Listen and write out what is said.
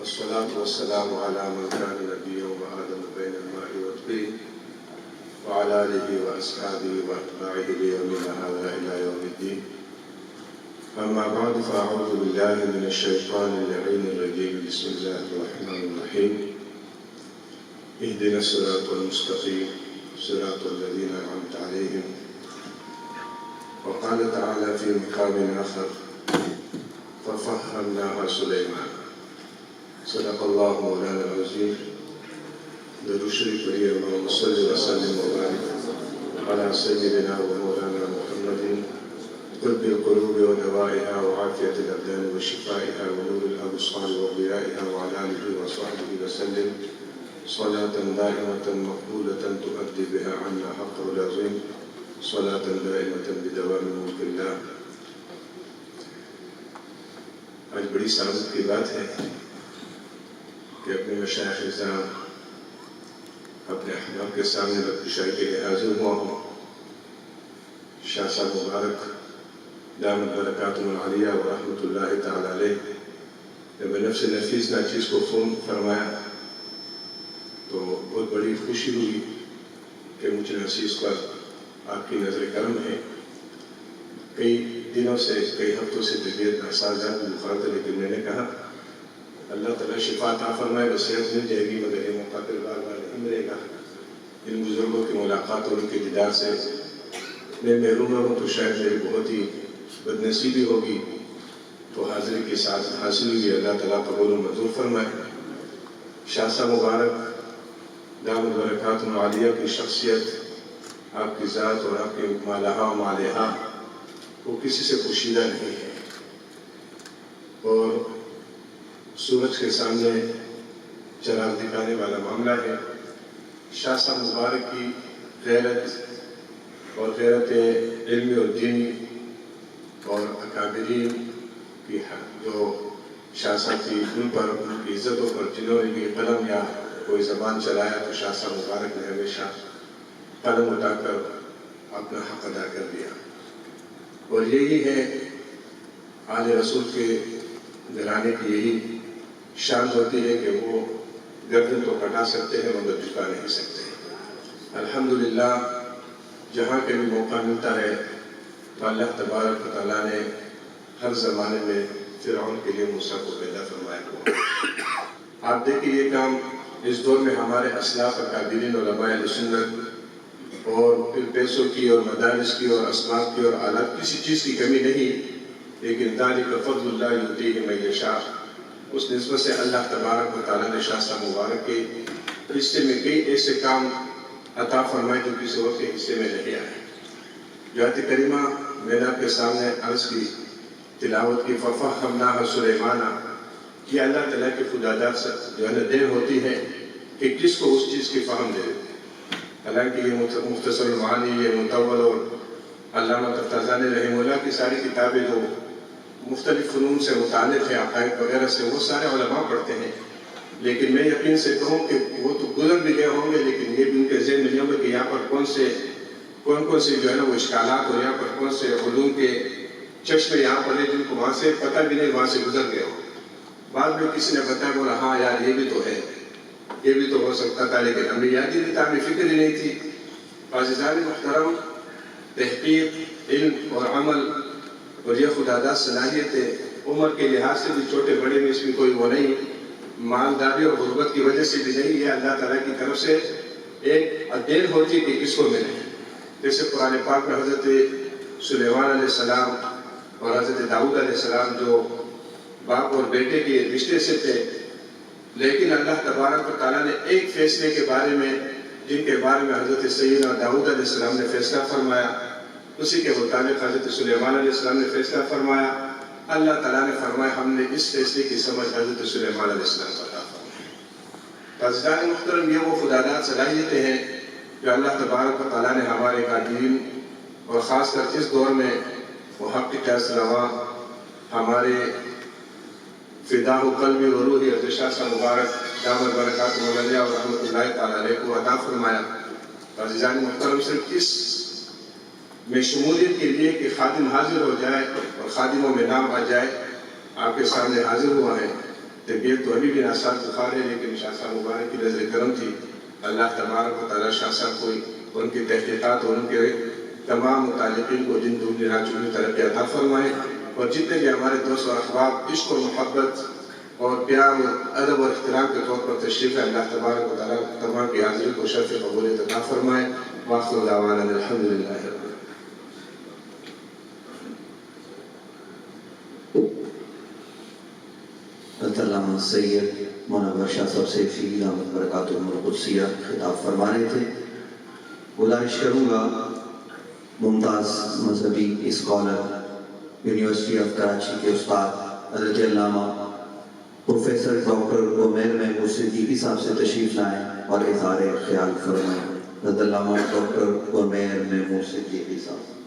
والصلاة والسلام على من كان نبيا وآدم بين الماء والطين وعلى آله وأصحابه وأتباعه ليومنا هذا إلى يوم الدين. أما بعد فأعوذ بالله من الشيطان اللعين الرجيم. بسم الله الرحمن الرحيم. اهدنا الصراط المستقيم صراط الذين أنعمت عليهم. وقال تعالى في مقام آخر ففهمناها سليمان. صدق الله مولانا العظيم. درود شریف پڑھیے اللهم صل وسلم وبارك على سيدنا ومولانا محمد طب القلوب ودوائها وعافية الأبدان وشفائها ونور الأبصار وضيائها وعلى آله وصحبه وسلم صلاة دائمة مقبولة تؤدي بها عنا حقه العظيم صلاة دائمة بدوام ملك الله. آج بڑی سعادت کی بات ہے کہ اپنے مشائخ نظام اپنے احباب کے سامنے بدکشائی کے لیے حاضر ہوا ہوں. شاہ صاحب مبارک دامت برکاتہ العالیہ و رحمۃ اللہ تعالی علیہ جب میں نفس نفیس ناچیز کو فون فرمایا تو بہت بڑی خوشی ہوئی کہ مجھے نفیس پر آپ کی نظر کرم ہے. کئی دنوں سے کئی ہفتوں سے طبیعت ناسازگار بخار تھا، لیکن میں نے کہا اللہ تعالیٰ شفا عطا فرمائے، بس صحت مل جائے گی، مگر یہ موقع پھر بار بار نہیں ملے گا. ان بزرگوں کی ملاقات اور ان کے دیدار سے میں محروم ہوں تو شاید میری بہت ہی بد نصیبی ہوگی. تو حاضری کے ساتھ حاصل ہوئی. اللہ تعالیٰ قبول و منظور فرمائے. شاہ صاحب مبارک دامت برکاتہ العالیہ کی شخصیت، آپ کی ذات اور آپ کے مالہا و مالہا وہ کسی سے پوشیدہ نہیں ہے، اور سورج کے سامنے چراغ دکھانے والا معاملہ ہے. شاہ صاحب مبارک کی غیرت اور غیرت علمی اور دینی اور اکابرین کی جو شاہ صاحب کی ان پر ان کی عزتوں پر جنہوں نے بھی قلم یا کوئی زبان چلایا تو شاہ صاحب مبارک نے ہمیشہ قلم اٹھا کر اپنا حق ادا کر دیا. اور یہی ہے آل رسول کے گھرانے کی یہی شان ہوتی ہے کہ وہ گردن تو کٹا سکتے ہیں مگر جھکا نہیں سکتے. الحمدللہ جہاں کے بھی موقع ملتا ہے تو اللہ تبارک و تعالیٰ نے ہر زمانے میں فرعون کے لیے موسیٰ کو پیدا فرمایا ہوا. آپ دیکھیں یہ کام اس دور میں ہمارے اسلاف اکابرین علماء اہل سنت اور پھر پیسوں کی اور مدارس کی اور اسباب کی اور آلات کسی چیز کی کمی نہیں، لیکن ذالک فضل اللہ یؤتیہ من یشاء. اس نسبت سے اللہ تبارک و تعالیٰ نے شاہ صاحب مبارک کے حصے میں کئی ایسے کام عطا فرمائے جو کسی اور کے حصے میں نہیں آئے. جو آیت کریمہ میں نے آپ کے سامنے عرض کی تلاوت کی ففہمناہا سلیمان، کہ اللہ تعالیٰ کی خداداد سے جو ہے دیر ہوتی ہے کہ کس کو اس چیز کی فہم دے. حالانکہ یہ مختصر المعانی، یہ مطول اور علامہ تفتازانی رحمہ اللہ کی ساری کتابیں جو مختلف فنون سے متعلق ہیں، عقائد وغیرہ سے، وہ سارے علماء پڑھتے ہیں. لیکن میں یقین سے کہوں کہ وہ تو گزر بھی گئے ہوں گے، لیکن یہ بھی ان کے ذہن میں نہیں ہوگا کہ یہاں پر کون سے جو ہے نا وہ اشکالات اور یہاں پر کون سے علوم کے چشمے یہاں پر ہیں جن کو وہاں سے پتہ بھی نہیں وہاں سے گزر گئے ہو. بعد میں کسی نے بتایا بولا ہاں یار یہ بھی تو ہے، یہ بھی تو ہو سکتا تھا، لیکن ہمیں یاد ہی نہیں تھا، ہمیں فکر ہی نہیں تھی. عزیزان محترم، تحقیق، علم اور عمل اور یہ خداداد صلاحیت ہے. عمر کے لحاظ سے بھی چھوٹے بڑے میں اس میں کوئی وہ نہیں، مالداری اور غربت کی وجہ سے بھی نہیں. یہ اللہ تعالیٰ کی طرف سے ایک دیر ہوتی کہ اس کو ملے. جیسے قرآن پاک میں حضرت سلیمان علیہ السلام اور حضرت داؤد علیہ السلام جو باپ اور بیٹے کے رشتے سے تھے، لیکن اللہ تبارک و تعالیٰ نے ایک فیصلے کے بارے میں جن کے بارے میں حضرت سیدنا داؤد علیہ السلام نے فیصلہ فرمایا، اسی کے مطابق حضرت سلیمان علیہ السلام نے فیصلہ فرمایا. اللہ تعالیٰ نے فرمایا ہم نے اس فیصلے کی سمجھ حضرت سلیمان علیہ السلام کو عطا فرمائی. عزیزان محترم، یہ وہ خداداد صلاحیتیں ہیں جو اللہ تبارک و تعالیٰ نے ہمارے قادرین اور خاص کر اس دور میں محقق اسلامہ ہمارے فداء قلبی و روحی حضرت شاہ صاحب مبارک دامت برکاتہ العالیہ و رحمۃ اللہ تعالیٰ علیہ کو عطا فرمایا. عزیزان محترم، صرف اس میں شمولیت کے لیے کہ خادم حاضر ہو جائے اور خادموں میں نام آ جائے، آپ کے سامنے حاضر ہوا ہے. طبیعت تو ابھی بھی ناساز بخار ہے، لیکن شاہ صاحب مبارک کی نظر کرم تھی. اللہ تبارک و تعالیٰ شاہ صاحب کو ان کی تحقیقات اور ان کے تمام متعلقین کو جن دنیا راجونی ترقی عطا فرمائے، اور جتنے بھی ہمارے دوست اور احباب عشق و محبت اور پیار اور ادب اور احترام کے طور پر تشریف ہے، اللہ تبارک و تعالیٰ تمام کی حاضری کو شرف قبولیت عطا فرمائے. وآخر دعوانا الحمدللہ. علامہ سید منور شاہ صاحب سیفی دامت برکاتہم القدسیہ خطاب فرما رہے تھے. گزارش کروں گا ممتاز مذہبی اسکالر یونیورسٹی آف کراچی کے استاد حضرت علامہ پروفیسر ڈاکٹر عمیر محمود صدیقی صاحب سے تشریف لائیں اور اظہار خیال فرمائیں. حضرت علامہ ڈاکٹر عمیر محمود صدیقی صاحب.